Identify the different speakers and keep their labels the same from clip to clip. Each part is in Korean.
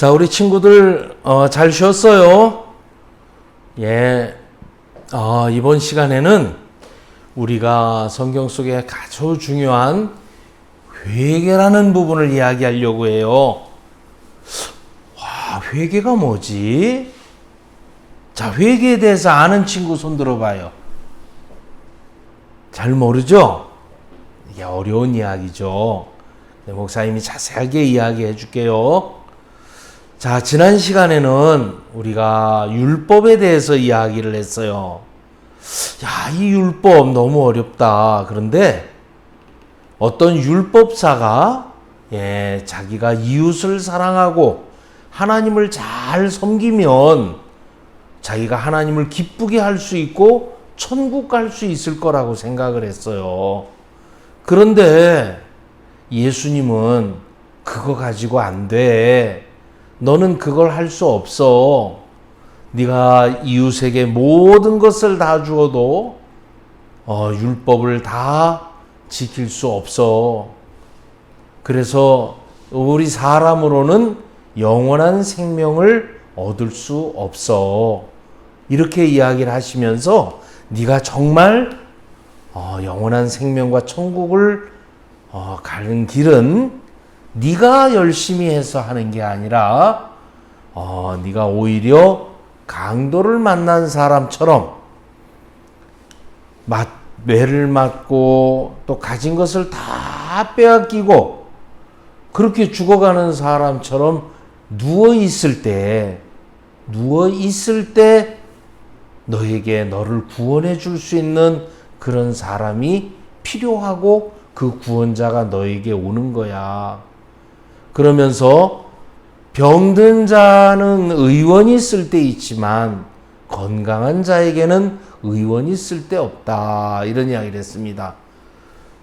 Speaker 1: 자, 우리 친구들 잘 쉬었어요? 예. 이번 시간에는 우리가 성경 속에 아주 중요한 회개라는 부분을 이야기하려고 해요. 회개가 뭐지? 자, 회개에 대해서 아는 친구 손 들어봐요. 잘 모르죠? 이게 어려운 이야기죠. 목사님이 자세하게 이야기해 줄게요. 자, 지난 시간에는 우리가 율법에 대해서 이야기를 했어요. 이 율법 너무 어렵다. 그런데 어떤 율법사가 자기가 이웃을 사랑하고 하나님을 잘 섬기면 자기가 하나님을 기쁘게 할 수 있고 천국 갈 수 있을 거라고 생각을 했어요. 그런데 예수님은 그거 가지고 안 돼. 너는 그걸 할 수 없어. 네가 이웃에게 모든 것을 다 주어도 율법을 다 지킬 수 없어. 그래서 우리 사람으로는 영원한 생명을 얻을 수 없어. 이렇게 이야기를 하시면서 네가 정말 영원한 생명과 천국을 가는 길은 네가 열심히 해서 하는 게 아니라 네가 오히려 강도를 만난 사람처럼 매를 맞고 또 가진 것을 다 빼앗기고 그렇게 죽어가는 사람처럼 누워 있을 때 너에게 너를 구원해 줄 수 있는 그런 사람이 필요하고 그 구원자가 너에게 오는 거야. 그러면서 병든 자는 의원이 있을 때 있지만 건강한 자에게는 의원이 있을 때 없다. 이런 이야기를 했습니다.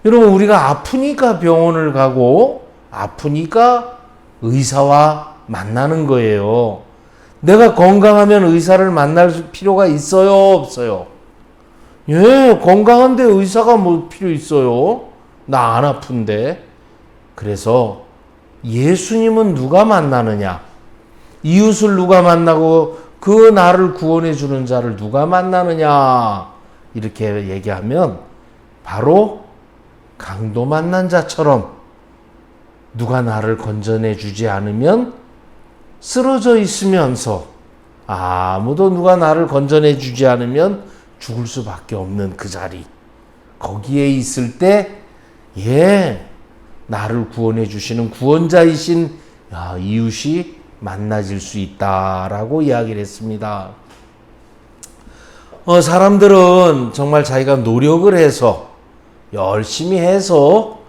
Speaker 1: 여러분, 우리가 아프니까 병원을 가고 아프니까 의사와 만나는 거예요. 내가 건강하면 의사를 만날 필요가 있어요? 없어요? 건강한데 의사가 뭐 필요 있어요? 나 안 아픈데. 그래서 예수님은 누가 만나느냐? 이웃을 누가 만나고 그 나를 구원해 주는 자를 누가 만나느냐? 이렇게 얘기하면 바로 강도 만난 자처럼 누가 나를 건져내 주지 않으면 쓰러져 있으면서 아무도 누가 나를 건져내 주지 않으면 죽을 수밖에 없는 그 자리. 거기에 있을 때 나를 구원해 주시는 구원자이신 이웃이 만나질 수 있다라고 이야기를 했습니다. 사람들은 정말 자기가 노력을 해서 열심히 해서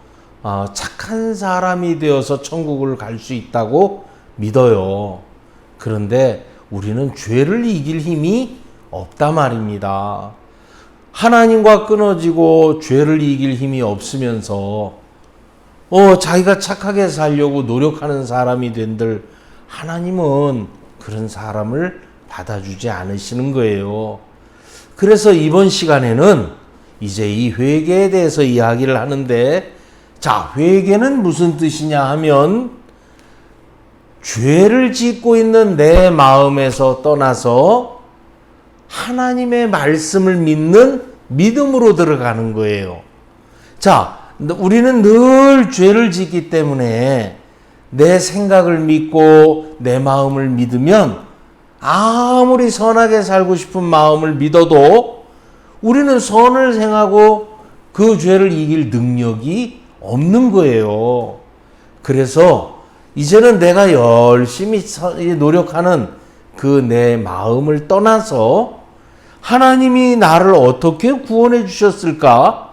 Speaker 1: 착한 사람이 되어서 천국을 갈 수 있다고 믿어요. 그런데 우리는 죄를 이길 힘이 없다 말입니다. 하나님과 끊어지고 죄를 이길 힘이 없으면서 자기가 착하게 살려고 노력하는 사람이 된들 하나님은 그런 사람을 받아주지 않으시는 거예요. 그래서 이번 시간에는 이제 이 회개에 대해서 이야기를 하는데, 자, 회개는 무슨 뜻이냐 하면 죄를 짓고 있는 내 마음에서 떠나서 하나님의 말씀을 믿는 믿음으로 들어가는 거예요. 자, 우리는 늘 죄를 짓기 때문에 내 생각을 믿고 내 마음을 믿으면 아무리 선하게 살고 싶은 마음을 믿어도 우리는 선을 행하고 그 죄를 이길 능력이 없는 거예요. 그래서 이제는 내가 열심히 노력하는 그 내 마음을 떠나서 하나님이 나를 어떻게 구원해 주셨을까?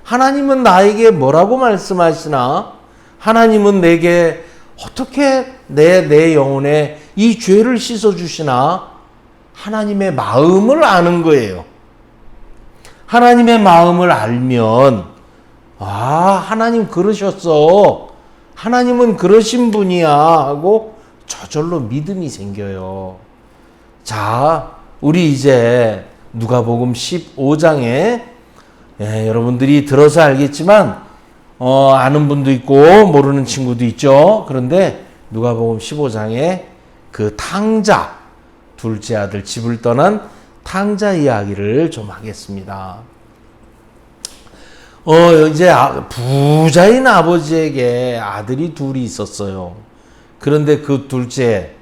Speaker 1: 하나님은 나에게 뭐라고 말씀하시나? 하나님은 내게 어떻게 내 영혼에 이 죄를 씻어주시나? 하나님의 마음을 아는 거예요. 하나님의 마음을 알면 하나님 그러셨어. 하나님은 그러신 분이야 하고 저절로 믿음이 생겨요. 자, 우리 이제 누가복음 15장에 여러분들이 들어서 알겠지만 아는 분도 있고 모르는 친구도 있죠. 그런데 누가복음 15장에 그 탕자, 둘째 아들 집을 떠난 탕자 이야기를 좀 하겠습니다. 이제 부자인 아버지에게 아들이 둘이 있었어요. 그런데 그 둘째,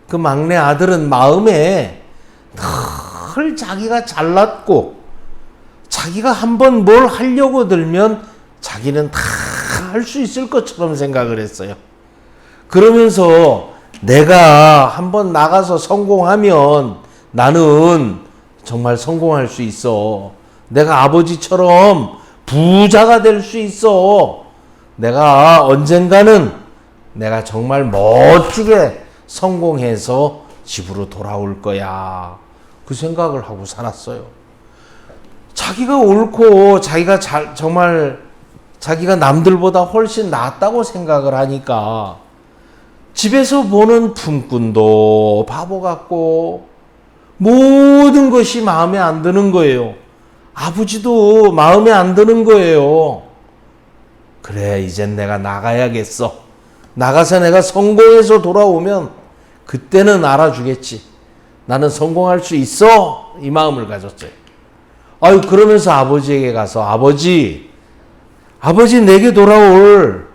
Speaker 1: 그 막내 아들은 마음에 늘 자기가 잘났고 자기가 한번 뭘 하려고 들면 자기는 다 할 수 있을 것처럼 생각을 했어요. 그러면서 내가 한번 나가서 성공하면 나는 정말 성공할 수 있어. 내가 아버지처럼 부자가 될 수 있어. 내가 언젠가는 내가 정말 멋지게 성공해서 집으로 돌아올 거야. 그 생각을 하고 살았어요. 자기가 옳고 자기가 정말 자기가 남들보다 훨씬 낫다고 생각을 하니까 집에서 보는 품꾼도 바보 같고 모든 것이 마음에 안 드는 거예요. 아버지도 마음에 안 드는 거예요. 그래, 이젠 내가 나가야겠어. 나가서 내가 성공해서 돌아오면 그때는 알아주겠지. 나는 성공할 수 있어. 이 마음을 가졌어요. 그러면서 아버지에게 가서 아버지 내게 돌아올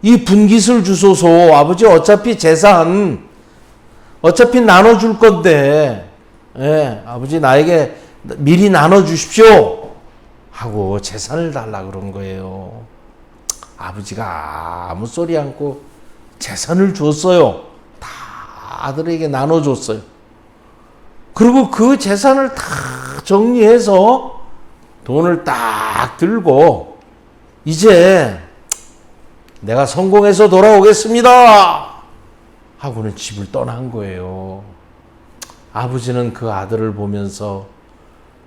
Speaker 1: 이 분깃을 주소서. 아버지 어차피 재산 어차피 나눠줄 건데, 아버지 나에게 미리 나눠주십시오 하고 재산을 달라 그런 거예요. 아버지가 아무 소리 않고 재산을 줬어요. 다 아들에게 나눠줬어요. 그리고 그 재산을 다 정리해서 돈을 딱 들고 이제 내가 성공해서 돌아오겠습니다 하고는 집을 떠난 거예요. 아버지는 그 아들을 보면서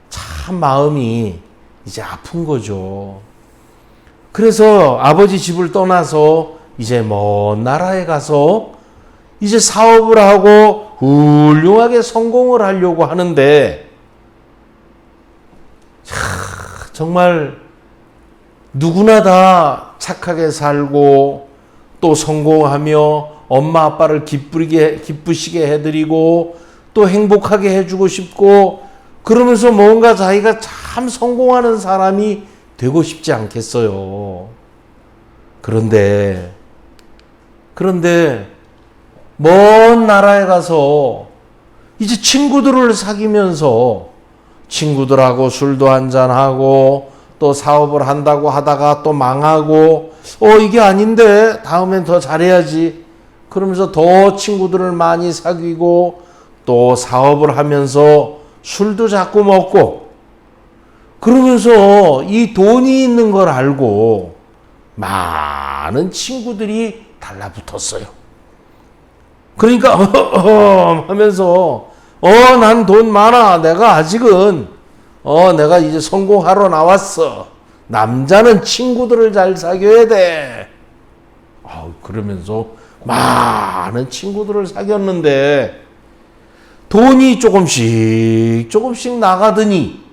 Speaker 1: 참 마음이 이제 아픈 거죠. 그래서 아버지 집을 떠나서 이제 먼 나라에 가서 이제 사업을 하고 훌륭하게 성공을 하려고 하는데 정말 누구나 다 착하게 살고 또 성공하며 엄마 아빠를 기쁘시게 해드리고 또 행복하게 해주고 싶고 그러면서 뭔가 자기가 참 성공하는 사람이 되고 싶지 않겠어요. 그런데 먼 나라에 가서 이제 친구들을 사귀면서 친구들하고 술도 한잔하고 또 사업을 한다고 하다가 또 망하고 이게 아닌데 다음엔 더 잘해야지 그러면서 더 친구들을 많이 사귀고 또 사업을 하면서 술도 자꾸 먹고 그러면서 이 돈이 있는 걸 알고 많은 친구들이 달라붙었어요. 그러니까 하면서 난 돈 많아. 내가 아직은 내가 이제 성공하러 나왔어. 남자는 친구들을 잘 사귀어야 돼. 그러면서 많은 친구들을 사귀었는데 돈이 조금씩 나가더니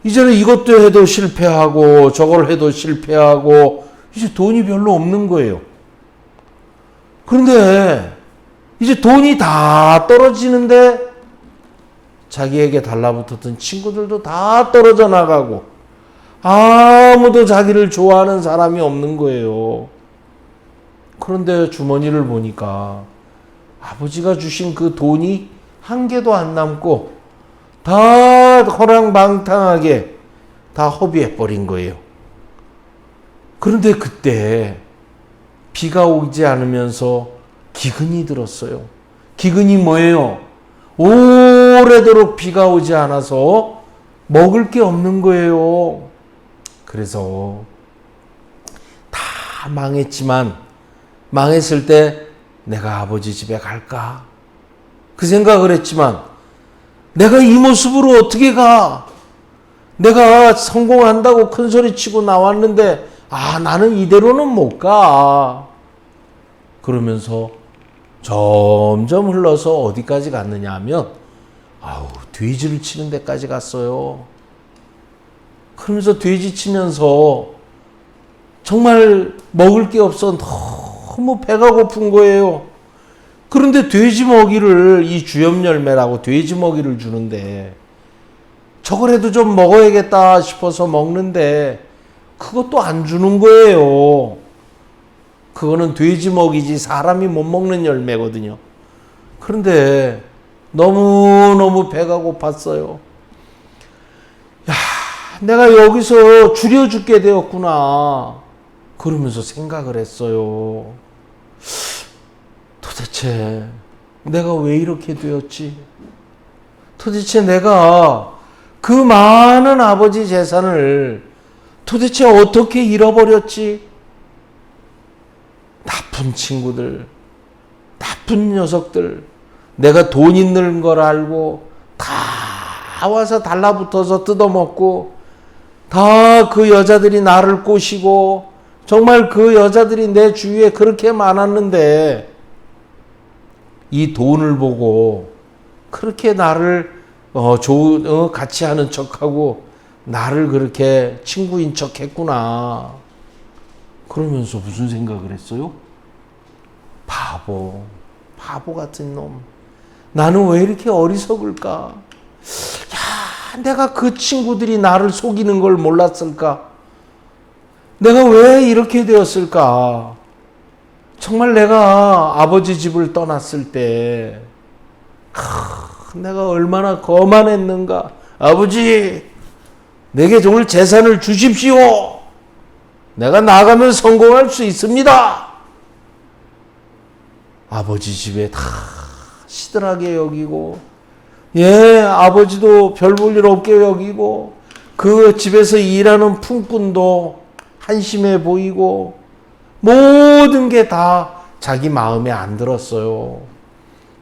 Speaker 1: 이제는 이것도 해도 실패하고 저걸 해도 실패하고 이제 돈이 별로 없는 거예요. 그런데 이제 돈이 다 떨어지는데 자기에게 달라붙었던 친구들도 다 떨어져 나가고 아무도 자기를 좋아하는 사람이 없는 거예요. 그런데 주머니를 보니까 아버지가 주신 그 돈이 한 개도 안 남고 다 허랑방탕하게 다 허비해버린 거예요. 그런데 그때 비가 오지 않으면서 기근이 들었어요. 기근이 뭐예요? 오래도록 비가 오지 않아서 먹을 게 없는 거예요. 그래서 다 망했지만 망했을 때 내가 아버지 집에 갈까? 그 생각을 했지만 내가 이 모습으로 어떻게 가? 내가 성공한다고 큰 소리 치고 나왔는데 나는 이대로는 못 가. 그러면서 점점 흘러서 어디까지 갔느냐 하면 돼지를 치는 데까지 갔어요. 그러면서 돼지 치면서 정말 먹을 게 없어 너무 배가 고픈 거예요. 그런데 돼지 먹이를, 이 주염 열매라고 돼지 먹이를 주는데 저거라도 좀 먹어야겠다 싶어서 먹는데 그것도 안 주는 거예요. 그거는 돼지 먹이지 사람이 못 먹는 열매거든요. 그런데 너무너무 배가 고팠어요. 야, 내가 여기서 줄여 죽게 되었구나. 그러면서 생각을 했어요. 도대체 내가 왜 이렇게 되었지? 도대체 내가 그 많은 아버지 재산을 도대체 어떻게 잃어버렸지? 나쁜 친구들, 나쁜 녀석들, 내가 돈 있는 걸 알고 다 와서 달라붙어서 뜯어먹고, 다 그 여자들이 나를 꼬시고, 정말 그 여자들이 내 주위에 그렇게 많았는데 이 돈을 보고 그렇게 나를 같이 하는 척하고 나를 그렇게 친구인 척 했구나. 그러면서 무슨 생각을 했어요? 바보 같은 놈. 나는 왜 이렇게 어리석을까? 야, 내가 그 친구들이 나를 속이는 걸 몰랐을까? 내가 왜 이렇게 되었을까? 정말 내가 아버지 집을 떠났을 때 내가 얼마나 거만했는가. 아버지, 내게 정말 재산을 주십시오. 내가 나가면 성공할 수 있습니다. 아버지 집에 다 시들하게 여기고, 아버지도 별 볼 일 없게 여기고, 그 집에서 일하는 품꾼도 한심해 보이고, 모든 게 다 자기 마음에 안 들었어요.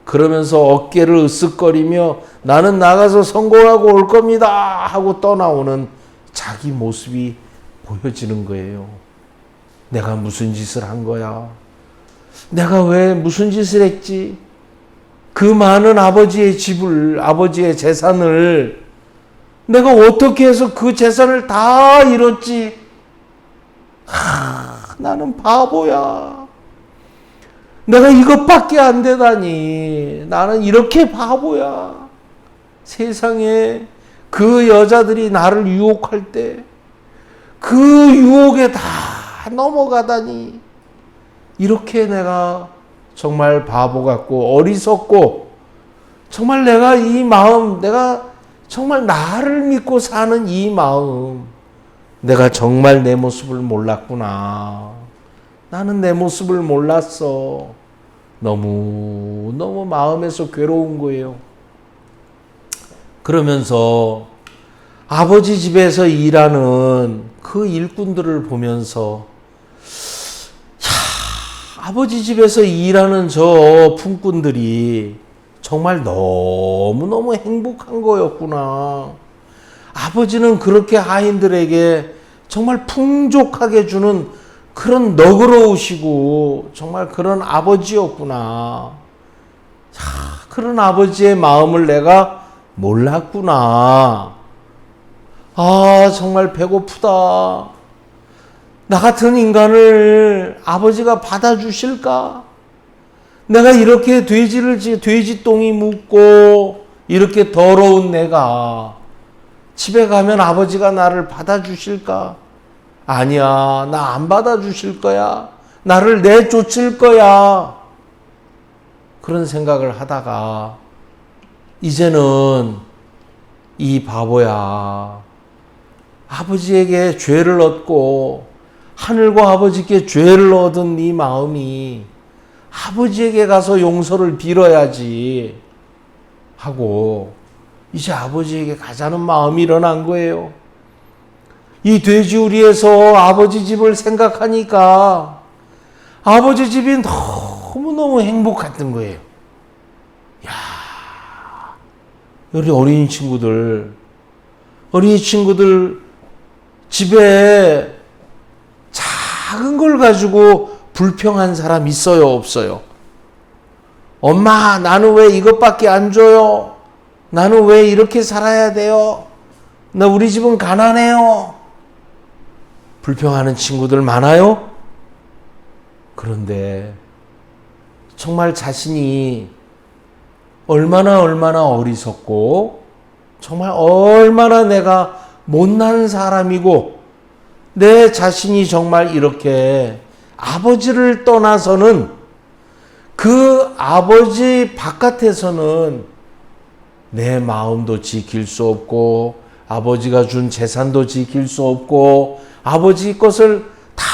Speaker 1: 그러면서 어깨를 으쓱거리며 나는 나가서 성공하고 올 겁니다 하고 떠나오는 자기 모습이 보여지는 거예요. 내가 무슨 짓을 한 거야? 내가 왜 무슨 짓을 했지? 그 많은 아버지의 집을, 아버지의 재산을 내가 어떻게 해서 그 재산을 다 잃었지? 나는 바보야. 내가 이것밖에 안 되다니. 나는 이렇게 바보야. 세상에 그 여자들이 나를 유혹할 때 그 유혹에 다 넘어가다니. 이렇게 내가 정말 바보 같고 어리석고, 정말 내가 이 마음, 내가 정말 나를 믿고 사는 이 마음, 내가 정말 내 모습을 몰랐구나. 나는 내 모습을 몰랐어. 너무 마음에서 괴로운 거예요. 그러면서 아버지 집에서 일하는 그 일꾼들을 보면서, 아버지 집에서 일하는 저 품꾼들이 정말 너무너무 행복한 거였구나. 아버지는 그렇게 하인들에게 정말 풍족하게 주는 그런 너그러우시고 정말 그런 아버지였구나. 그런 아버지의 마음을 내가 몰랐구나. 정말 배고프다. 나 같은 인간을 아버지가 받아주실까? 내가 이렇게 돼지똥이 묻고 이렇게 더러운 내가 집에 가면 아버지가 나를 받아주실까? 아니야, 나 안 받아주실 거야. 나를 내쫓을 거야. 그런 생각을 하다가 이제는 이 바보야, 아버지에게 죄를 얻고 하늘과 아버지께 죄를 얻은 네 마음이 아버지에게 가서 용서를 빌어야지 하고 이제 아버지에게 가자는 마음이 일어난 거예요. 이 돼지우리에서 아버지 집을 생각하니까 아버지 집이 너무너무 행복했던 거예요. 야, 우리 어린이 친구들 집에 작은 걸 가지고 불평한 사람 있어요, 없어요? 엄마, 나는 왜 이것밖에 안 줘요? 나는 왜 이렇게 살아야 돼요? 우리 집은 가난해요. 불평하는 친구들 많아요? 그런데 정말 자신이 얼마나 어리석고 정말 얼마나 내가 못난 사람이고 내 자신이 정말 이렇게 아버지를 떠나서는 그 아버지 바깥에서는 내 마음도 지킬 수 없고 아버지가 준 재산도 지킬 수 없고 아버지 것을 다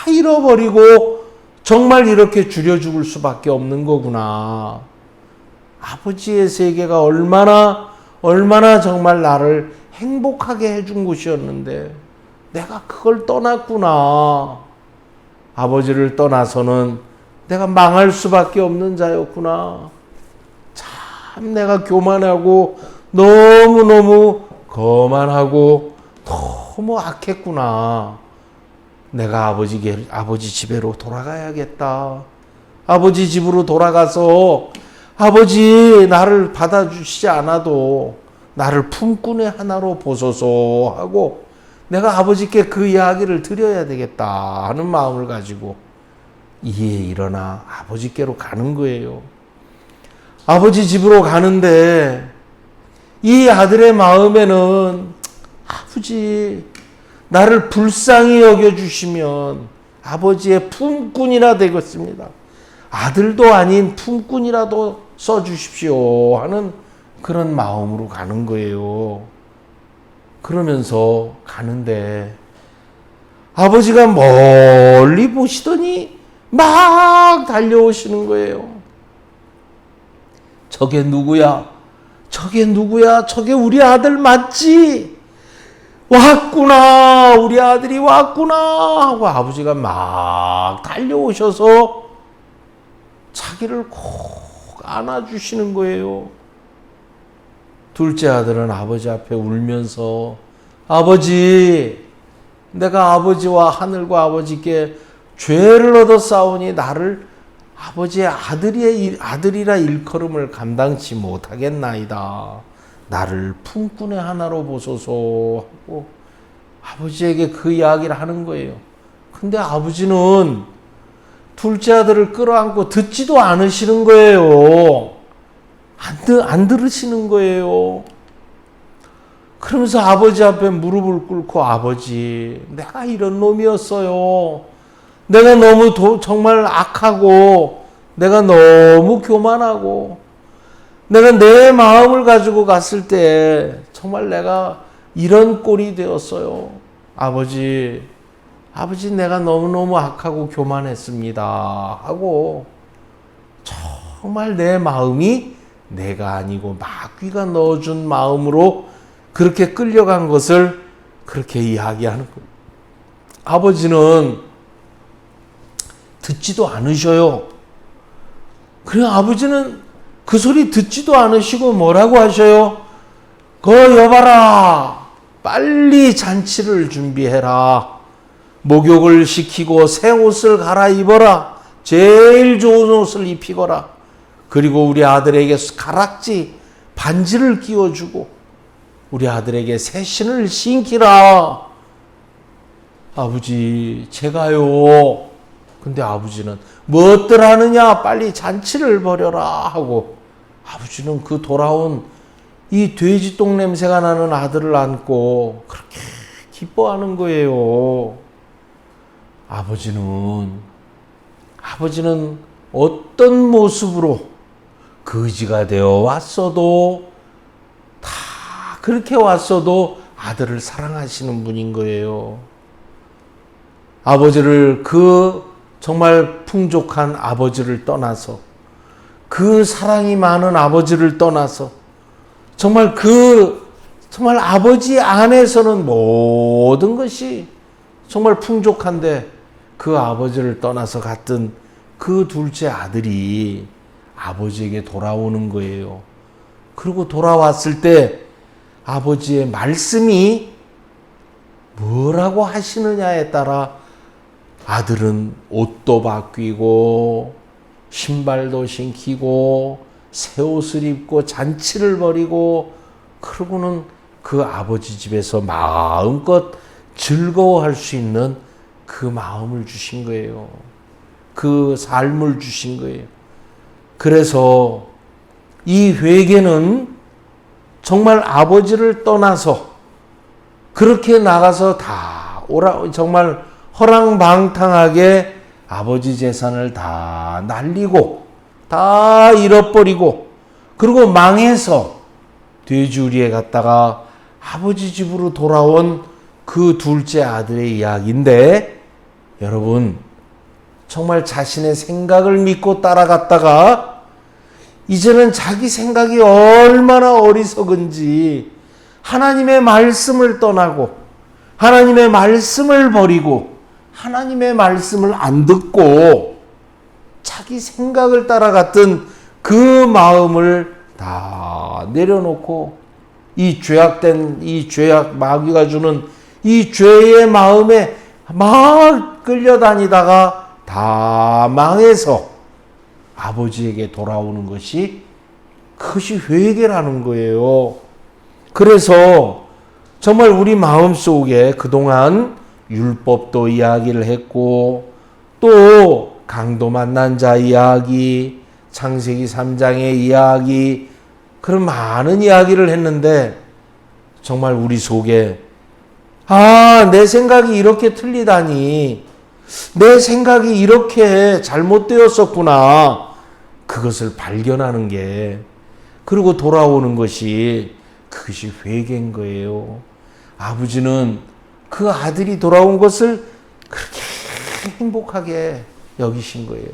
Speaker 1: 잃어버리고 정말 이렇게 줄여 죽을 수밖에 없는 거구나. 아버지의 세계가 얼마나 정말 나를 행복하게 해준 곳이었는데 내가 그걸 떠났구나. 아버지를 떠나서는 내가 망할 수밖에 없는 자였구나. 참 내가 교만하고 너무너무 거만하고 너무 악했구나. 내가 아버지 집으로 돌아가야겠다. 아버지 집으로 돌아가서 아버지 나를 받아주시지 않아도 나를 품꾼의 하나로 보소서 하고 내가 아버지께 그 이야기를 드려야 되겠다 하는 마음을 가지고 이에 일어나 아버지께로 가는 거예요. 아버지 집으로 가는데 이 아들의 마음에는 아버지 나를 불쌍히 여겨주시면 아버지의 품꾼이라 되겠습니다. 아들도 아닌 품꾼이라도 써주십시오 하는 그런 마음으로 가는 거예요. 그러면서 가는데 아버지가 멀리 보시더니 막 달려오시는 거예요. 저게 누구야? 저게 누구야? 저게 우리 아들 맞지? 왔구나. 우리 아들이 왔구나 하고 아버지가 막 달려오셔서 자기를 콕 안아주시는 거예요. 둘째 아들은 아버지 앞에 울면서 아버지, 내가 아버지와 하늘과 아버지께 죄를 얻어 싸우니 나를 아버지의 아들이라 일컬음을 감당치 못하겠나이다. 나를 품꾼의 하나로 보소서 하고 아버지에게 그 이야기를 하는 거예요. 근데 아버지는 둘째 아들을 끌어안고 듣지도 않으시는 거예요. 안 들으시는 거예요. 그러면서 아버지 앞에 무릎을 꿇고 아버지, 내가 이런 놈이었어요. 내가 너무 정말 악하고 내가 너무 교만하고 내가 내 마음을 가지고 갔을 때 정말 내가 이런 꼴이 되었어요. 아버지 내가 너무너무 악하고 교만했습니다 하고 정말 내 마음이 내가 아니고 마귀가 넣어준 마음으로 그렇게 끌려간 것을 그렇게 이야기하는 거예요. 아버지는 듣지도 않으셔요. 그래 아버지는 그 소리 듣지도 않으시고 뭐라고 하셔요? 여봐라. 빨리 잔치를 준비해라. 목욕을 시키고 새 옷을 갈아입어라. 제일 좋은 옷을 입히거라. 그리고 우리 아들에게 가락지 반지를 끼워주고 우리 아들에게 새 신을 신기라. 아버지 제가요. 근데 아버지는 무엇들 하느냐 빨리 잔치를 벌여라 하고 아버지는 그 돌아온 이 돼지똥 냄새가 나는 아들을 안고 그렇게 기뻐하는 거예요. 아버지는 어떤 모습으로 거지가 되어 왔어도 다 그렇게 왔어도 아들을 사랑하시는 분인 거예요. 아버지를 정말 풍족한 아버지를 떠나서 그 사랑이 많은 아버지를 떠나서 정말 아버지 안에서는 모든 것이 정말 풍족한데 그 아버지를 떠나서 갔던 그 둘째 아들이 아버지에게 돌아오는 거예요. 그리고 돌아왔을 때 아버지의 말씀이 뭐라고 하시느냐에 따라 아들은 옷도 바뀌고 신발도 신기고 새 옷을 입고 잔치를 벌이고 그러고는 그 아버지 집에서 마음껏 즐거워할 수 있는 그 마음을 주신 거예요. 그 삶을 주신 거예요. 그래서 이 회개는 정말 아버지를 떠나서 그렇게 나가서 다 정말 허랑방탕하게 아버지 재산을 다 날리고 다 잃어버리고 그리고 망해서 돼지우리에 갔다가 아버지 집으로 돌아온 그 둘째 아들의 이야기인데, 여러분 정말 자신의 생각을 믿고 따라갔다가 이제는 자기 생각이 얼마나 어리석은지 하나님의 말씀을 떠나고 하나님의 말씀을 버리고 하나님의 말씀을 안 듣고 자기 생각을 따라갔던 그 마음을 다 내려놓고 이 죄악 마귀가 주는 이 죄의 마음에 막 끌려다니다가 다 망해서 아버지에게 돌아오는 것이 그것이 회개라는 거예요. 그래서 정말 우리 마음속에 그동안 율법도 이야기를 했고 또 강도 만난 자 이야기, 창세기 3장의 이야기, 그런 많은 이야기를 했는데 정말 우리 속에 내 생각이 이렇게 틀리다니, 내 생각이 이렇게 잘못되었었구나, 그것을 발견하는 게, 그리고 돌아오는 것이 그것이 회개인 거예요. 아버지는 그 아들이 돌아온 것을 그렇게 행복하게 여기신 거예요.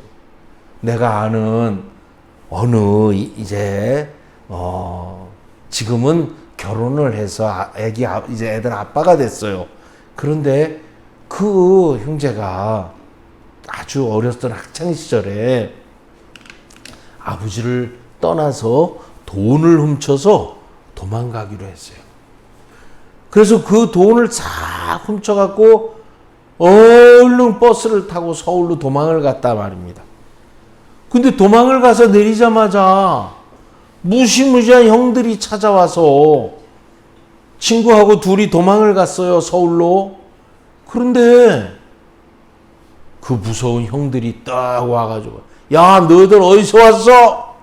Speaker 1: 내가 아는 어느 지금은 결혼을 해서 이제 애들 아빠가 됐어요. 그런데 그 형제가 아주 어렸던 학창 시절에 아버지를 떠나서 돈을 훔쳐서 도망가기로 했어요. 그래서 그 돈을 싹 훔쳐갖고 얼른 버스를 타고 서울로 도망을 갔단 말입니다. 근데 도망을 가서 내리자마자 무시무시한 형들이 찾아와서 친구하고 둘이 도망을 갔어요, 서울로. 그런데 그 무서운 형들이 딱 와가지고, 야, 너희들 어디서 왔어?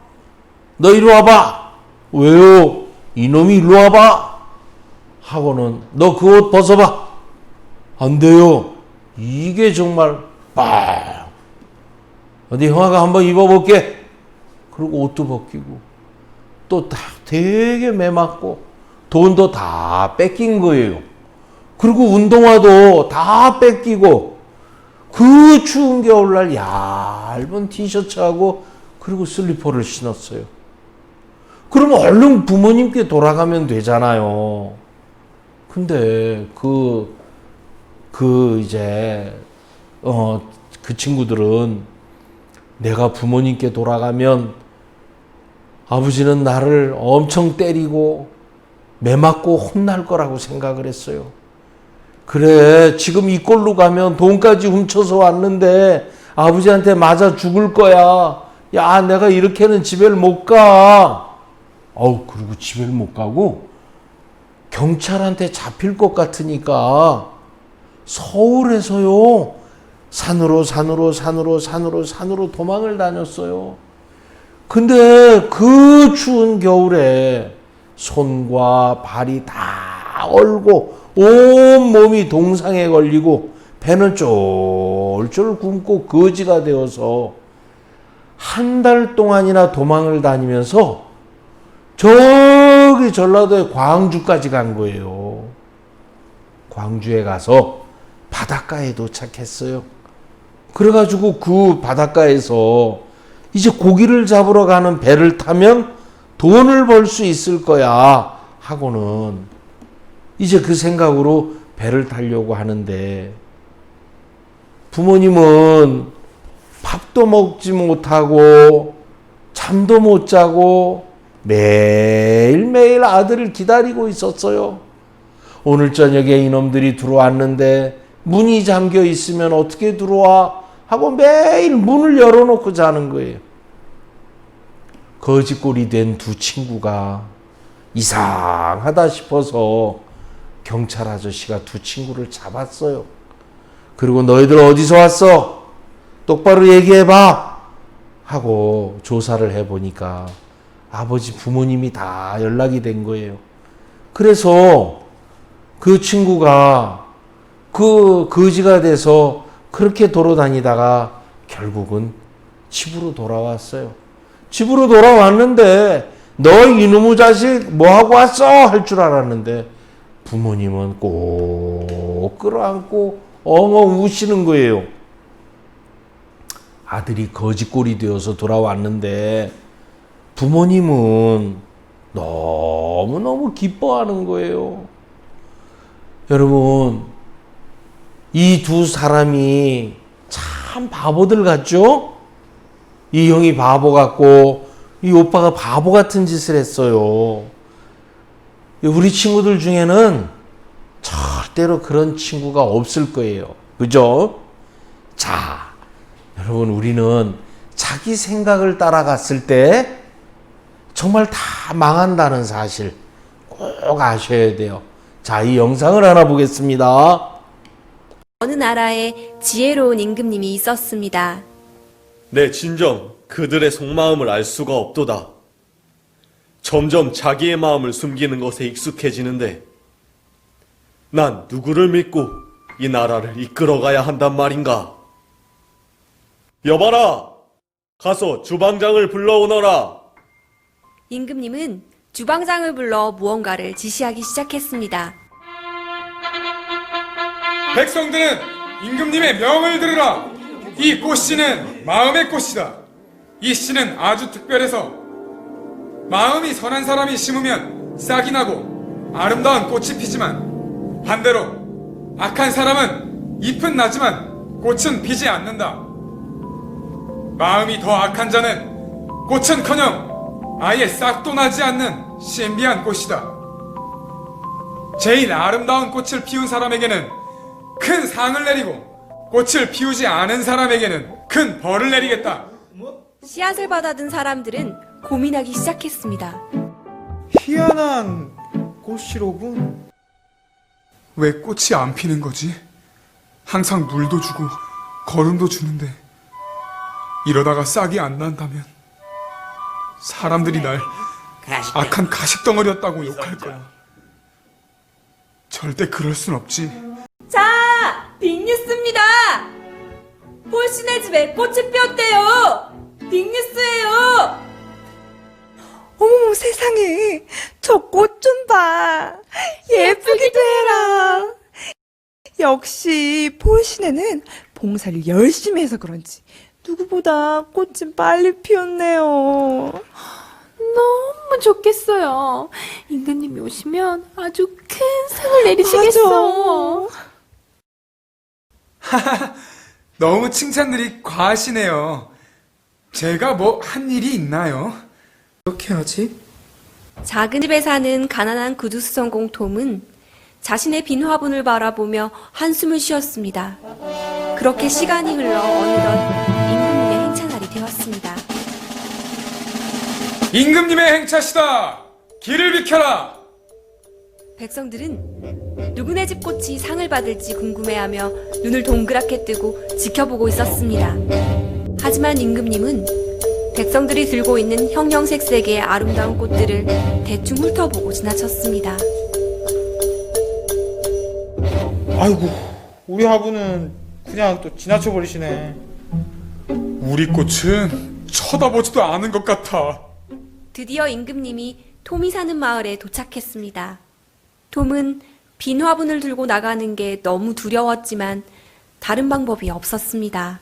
Speaker 1: 너 이리 와봐. 왜요? 이놈이 이리 와봐. 하고는 너 그 옷 벗어봐. 안 돼요. 이게 정말 어디 형아가 한번 입어볼게. 그리고 옷도 벗기고 또 다 되게 매맞고 돈도 다 뺏긴 거예요. 그리고 운동화도 다 뺏기고 그 추운 겨울날 얇은 티셔츠하고 그리고 슬리퍼를 신었어요. 그러면 얼른 부모님께 돌아가면 되잖아요. 근데 그 친구들은 내가 부모님께 돌아가면 아버지는 나를 엄청 때리고 매맞고 혼날 거라고 생각을 했어요. 그래, 지금 이 꼴로 가면 돈까지 훔쳐서 왔는데 아버지한테 맞아 죽을 거야. 야, 내가 이렇게는 집에를 못 가. 그리고 집에를 못 가고 경찰한테 잡힐 것 같으니까 서울에서요, 산으로 도망을 다녔어요. 근데 그 추운 겨울에 손과 발이 다 얼고 온 몸이 동상에 걸리고 배는 쫄쫄 굶고 거지가 되어서 한 달 동안이나 도망을 다니면서 저기 전라도의 광주까지 간 거예요. 광주에 가서 바닷가에 도착했어요. 그래가지고 그 바닷가에서 이제 고기를 잡으러 가는 배를 타면 돈을 벌 수 있을 거야 하고는 이제 그 생각으로 배를 타려고 하는데 부모님은 밥도 먹지 못하고 잠도 못 자고 매일매일 아들을 기다리고 있었어요. 오늘 저녁에 이놈들이 들어왔는데 문이 잠겨 있으면 어떻게 들어와? 하고 매일 문을 열어놓고 자는 거예요. 거지꼴이 된 두 친구가 이상하다 싶어서 경찰 아저씨가 두 친구를 잡았어요. 그리고 너희들 어디서 왔어? 똑바로 얘기해봐. 하고 조사를 해보니까 아버지 부모님이 다 연락이 된 거예요. 그래서 그 친구가 그 거지가 돼서 그렇게 돌아다니다가 결국은 집으로 돌아왔어요. 집으로 돌아왔는데 너 이놈의 자식 뭐하고 왔어? 할 줄 알았는데 부모님은 꼭 끌어안고 엉엉 우시는 거예요. 아들이 거지꼴이 되어서 돌아왔는데 부모님은 너무너무 기뻐하는 거예요. 여러분, 이 두 사람이 참 바보들 같죠? 이 형이 바보 같고 이 오빠가 바보 같은 짓을 했어요. 우리 친구들 중에는 절대로 그런 친구가 없을 거예요. 그죠? 자, 여러분, 우리는 자기 생각을 따라갔을 때 정말 다 망한다는 사실 꼭 아셔야 돼요. 자, 이 영상을 하나 보겠습니다.
Speaker 2: 어느 나라에 지혜로운 임금님이 있었습니다.
Speaker 3: 내 진정 그들의 속마음을 알 수가 없도다. 점점 자기의 마음을 숨기는 것에 익숙해지는데 난 누구를 믿고 이 나라를 이끌어가야 한단 말인가? 여봐라! 가서 주방장을 불러오너라!
Speaker 2: 임금님은 주방장을 불러 무언가를 지시하기 시작했습니다.
Speaker 4: 백성들은 임금님의 명을 들으라. 이 꽃씨는 마음의 꽃이다. 이 씨는 아주 특별해서 마음이 선한 사람이 심으면 싹이 나고 아름다운 꽃이 피지만 반대로 악한 사람은 잎은 나지만 꽃은 피지 않는다. 마음이 더 악한 자는 꽃은커녕 아예 싹도 나지 않는 신비한 꽃이다. 제일 아름다운 꽃을 피운 사람에게는 큰 상을 내리고 꽃을 피우지 않은 사람에게는 큰 벌을 내리겠다.
Speaker 2: 씨앗을 받아든 사람들은 고민하기 시작했습니다.
Speaker 4: 희한한 꽃이로군. 왜 꽃이 안 피는 거지? 항상 물도 주고 거름도 주는데 이러다가 싹이 안 난다면 사람들이 날 악한 가식덩어리였다고 욕할 거야. 절대 그럴 순 없지.
Speaker 2: 자, 빅뉴스입니다. 폴씨네 집에 꽃이 피었대요. 빅뉴스예요.
Speaker 5: 어머 세상에 저 꽃 좀 봐. 예쁘기도 해라. 역시 폴시네는 봉사를 열심히 해서 그런지 누구보다 꽃이 빨리 피었네요.
Speaker 6: 너무 좋겠어요. 임금님이 오시면 아주 큰 상을 내리시겠어.
Speaker 4: 너무 칭찬들이 과하시네요. 제가 뭐 한 일이 있나요? 어떻게 하지?
Speaker 2: 작은 집에 사는 가난한 구두수성공 톰은 자신의 빈 화분을 바라보며 한숨을 쉬었습니다. 그렇게 시간이 흘러 어느덧 임금님의 행차날이 되었습니다.
Speaker 4: 임금님의 행차시다. 길을 비켜라.
Speaker 2: 백성들은 누구네 집 꽃이 상을 받을지 궁금해하며 눈을 동그랗게 뜨고 지켜보고 있었습니다. 하지만 임금님은 백성들이 들고 있는 형형색색의 아름다운 꽃들을 대충 훑어보고 지나쳤습니다.
Speaker 7: 아이고, 우리 화분은 그냥 또 지나쳐 버리시네.
Speaker 4: 우리 꽃은 쳐다보지도 않은 것 같아.
Speaker 2: 드디어 임금님이 톰이 사는 마을에 도착했습니다. 톰은 빈 화분을 들고 나가는 게 너무 두려웠지만 다른 방법이 없었습니다.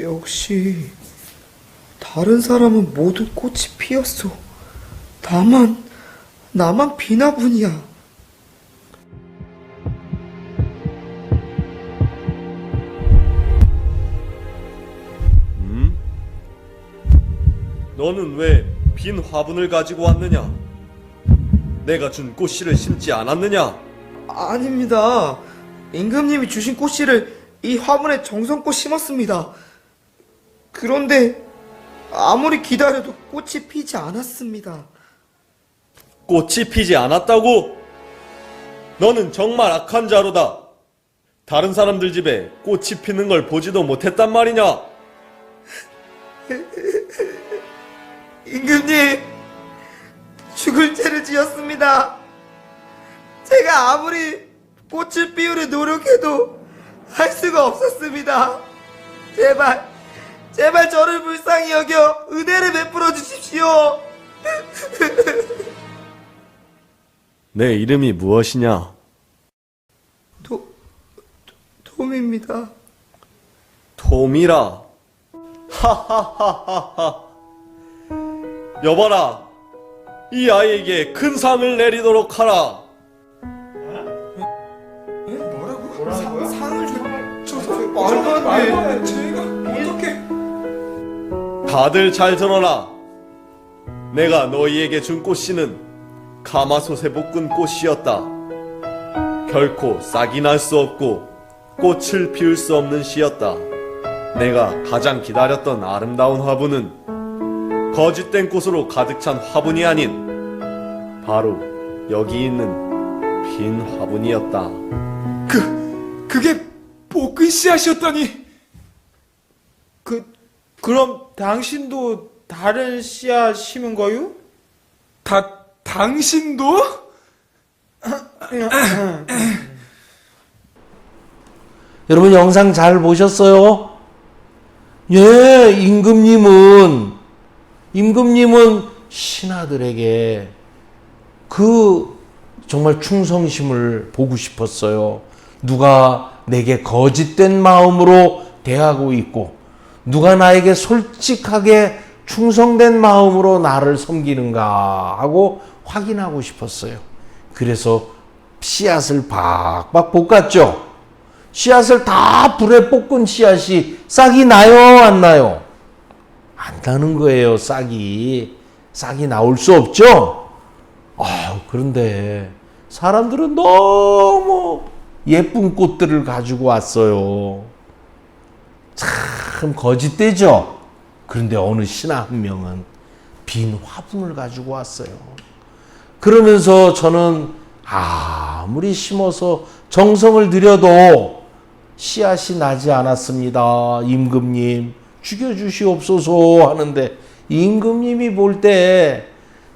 Speaker 7: 역시 다른 사람은 모두 꽃이 피었어. 나만 빈 화분이야.
Speaker 3: 너는 왜 빈 화분을 가지고 왔느냐? 내가 준 꽃씨를 심지 않았느냐?
Speaker 7: 아닙니다. 임금님이 주신 꽃씨를 이 화분에 정성껏 심었습니다. 그런데 아무리 기다려도 꽃이 피지 않았습니다.
Speaker 3: 꽃이 피지 않았다고? 너는 정말 악한 자로다. 다른 사람들 집에 꽃이 피는 걸 보지도 못했단 말이냐?
Speaker 7: 임금님, 죽을 죄를 지었습니다. 제가 아무리 꽃을 피우려 노력해도 할 수가 없었습니다. 제발 저를 불쌍히 여겨 은혜를 베풀어 주십시오.
Speaker 3: 내 이름이 무엇이냐?
Speaker 7: 톰입니다.
Speaker 3: 톰이라. 하하하하하. 여봐라, 이 아이에게 큰 상을 내리도록 하라.
Speaker 7: 상을
Speaker 4: 말도 안 돼. 제가 어떻게?
Speaker 3: 다들 잘 들어라. 내가 너희에게 준 꽃씨는 가마솥에 볶은 꽃이었다. 결코 싹이 날 수 없고 꽃을 피울 수 없는 씨였다. 내가 가장 기다렸던 아름다운 화분은 거짓된 꽃으로 가득 찬 화분이 아닌 바로 여기 있는 빈 화분이었다.
Speaker 4: 그게 볶은 씨앗이었다니.
Speaker 8: 그럼 당신도 다른 씨앗 심은 거요?
Speaker 4: 당신도?
Speaker 1: 여러분 영상 잘 보셨어요? 예, 임금님은 신하들에게 그 정말 충성심을 보고 싶었어요. 누가 내게 거짓된 마음으로 대하고 있고 누가 나에게 솔직하게 충성된 마음으로 나를 섬기는가 하고 확인하고 싶었어요. 그래서 씨앗을 박박 볶았죠. 씨앗을 다 불에 볶은 씨앗이 싹이 나요, 안 나요? 안 나는 거예요, 싹이 나올 수 없죠. 그런데 사람들은 너무 예쁜 꽃들을 가지고 왔어요. 참 거짓되죠. 그런데 어느 신하 한 명은 빈 화분을 가지고 왔어요. 그러면서 저는 아무리 심어서 정성을 들여도 씨앗이 나지 않았습니다. 임금님 죽여주시옵소서 하는데 임금님이 볼 때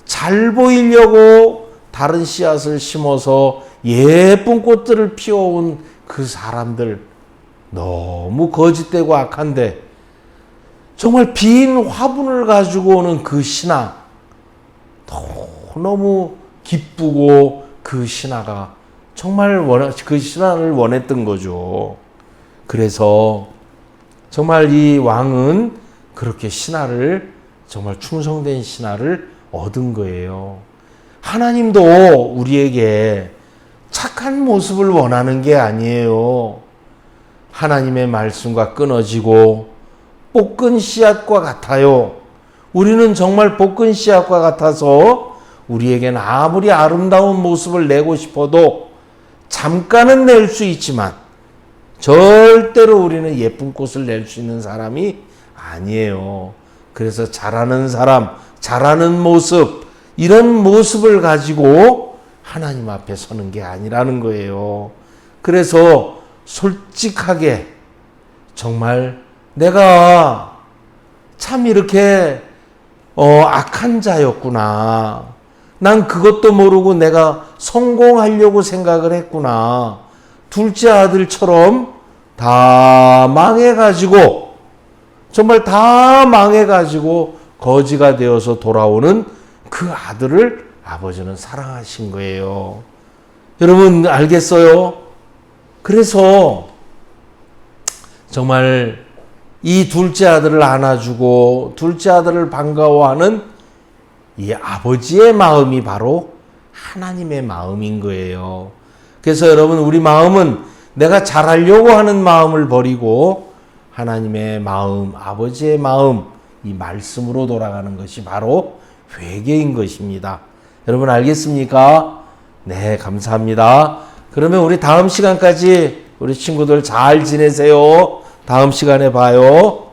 Speaker 1: 잘 보이려고 다른 씨앗을 심어서 예쁜 꽃들을 피워온 그 사람들 너무 거짓되고 악한데 정말 빈 화분을 가지고 오는 그 신하 너무 기쁘고 그 신하가 정말 그 신하를 원했던 거죠. 그래서 정말 이 왕은 그렇게 신하를 정말 충성된 신하를 얻은 거예요. 하나님도 우리에게 착한 모습을 원하는 게 아니에요. 하나님의 말씀과 끊어지고 볶은 씨앗과 같아요. 우리는 정말 볶은 씨앗과 같아서 우리에겐 아무리 아름다운 모습을 내고 싶어도 잠깐은 낼 수 있지만 절대로 우리는 예쁜 꽃을 낼 수 있는 사람이 아니에요. 그래서 잘하는 사람, 잘하는 모습, 이런 모습을 가지고 하나님 앞에 서는 게 아니라는 거예요. 그래서 솔직하게 정말 내가 참 이렇게 악한 자였구나. 난 그것도 모르고 내가 성공하려고 생각을 했구나. 둘째 아들처럼 다 망해가지고 정말 다 망해가지고 거지가 되어서 돌아오는 그 아들을 아버지는 사랑하신 거예요. 여러분 알겠어요? 그래서 정말 이 둘째 아들을 안아주고 둘째 아들을 반가워하는 이 아버지의 마음이 바로 하나님의 마음인 거예요. 그래서 여러분 우리 마음은 내가 잘하려고 하는 마음을 버리고 하나님의 마음, 아버지의 마음, 이 말씀으로 돌아가는 것이 바로 회개인 것입니다. 여러분 알겠습니까? 네, 감사합니다. 그러면 우리 다음 시간까지 우리 친구들 잘 지내세요. 다음 시간에 봐요.